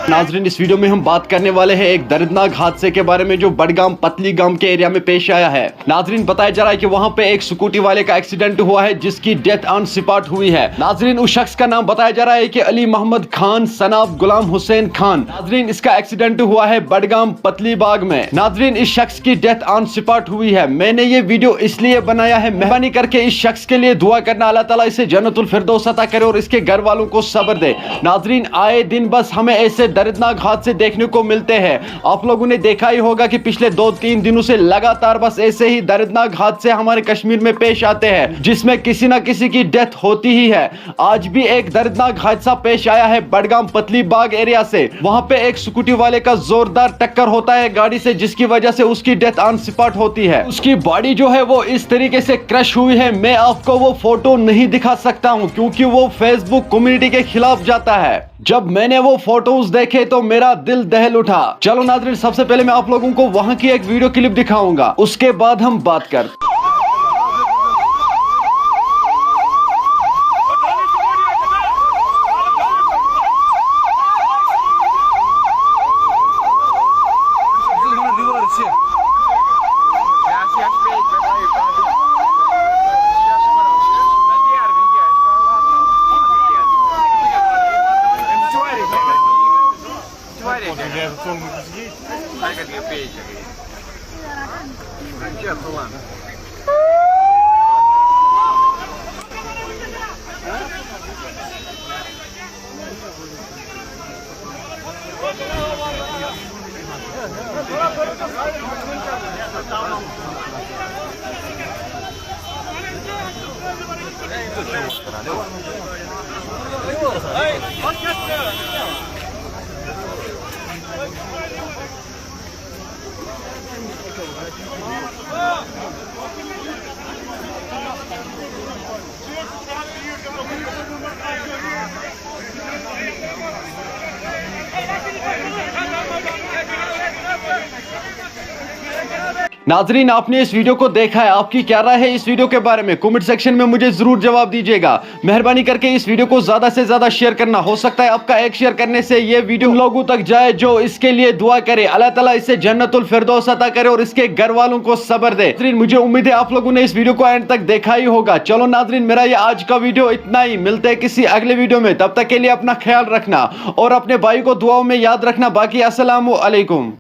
नाजरीन, इस वीडियो में हम बात करने वाले हैं एक दर्दनाक हादसे के बारे में जो बडगाम पतली गांव के एरिया में पेश आया है। नाजरीन, बताया जा रहा है कि वहां पे एक स्कूटी वाले का एक्सीडेंट हुआ है जिसकी डेथ ऑन स्पॉट हुई है। नाजरीन, उस शख्स का नाम बताया जा रहा है कि अली मोहम्मद खान सनाब गुलाम हुसैन खान। नाजरीन, इसका एक्सीडेंट हुआ है बडगाम पतली बाग में। नाजरीन, इस शख्स की डेथ ऑन स्पॉट हुई है। मैंने ये वीडियो इसलिए बनाया है, मेहरबानी करके इस शख्स के लिए दुआ करना, अल्लाह ताला इसे जन्नतुल फिरदौस अता करे और इसके घर वालों को सब्र दे। नाजरीन, आए दिन बस हमें ऐसे दर्दनाक हादसे देखने को मिलते हैं। आप लोगों ने देखा ही होगा कि पिछले 2-3 दिनों से लगातार बस ऐसे ही दर्दनाक हादसे हमारे कश्मीर में पेश आते हैं जिसमें किसी ना किसी की डेथ होती ही है। आज भी एक दर्दनाक हादसा पेश आया है बडगाम पतली बाग एरिया से। वहां पे एक स्कूटी वाले का जोरदार टक्कर होता है गाड़ी से जिसकी वजह से उसकी डेथ ऑन स्पॉट होती है। उसकी बॉडी जो है वो इस तरीके से क्रश हुई है। मैं आपको वो फोटो नहीं दिखा सकता हूं क्योंकि वो फेसबुक कम्युनिटी के खिलाफ जाता है। जब मैंने वो फोटोज देखे तो मेरा दिल दहल उठा। चलो नाज़रीन, सबसे पहले मैं आप लोगों को वहां की एक वीडियो क्लिप दिखाऊंगा, उसके बाद हम बात करते। नाजरीन, आपने इस वीडियो को देखा है, आपकी क्या राय है इस वीडियो के बारे में? कमेंट सेक्शन में मुझे जरूर जवाब दीजिएगा। मेहरबानी करके इस वीडियो को ज्यादा से ज्यादा शेयर करना। हो सकता है आपका एक शेयर करने से ये वीडियो लोगों तक जाए जो इसके लिए दुआ करे। अल्लाह ताला इसे जन्नतुल फिरदौस अता करे और इसके घर वालों को सब्र दे। नाजरीन, मुझे उम्मीद है आप लोगों ने इस वीडियो को एंड तक देखा ही होगा। चलो नाजरीन, मेरा ये आज का वीडियो इतना ही। मिलते हैं किसी अगले वीडियो में, तब तक के लिए अपना ख्याल रखना और अपने भाई को दुआओं में याद रखना। बाकी अस्सलामु अलैकुम।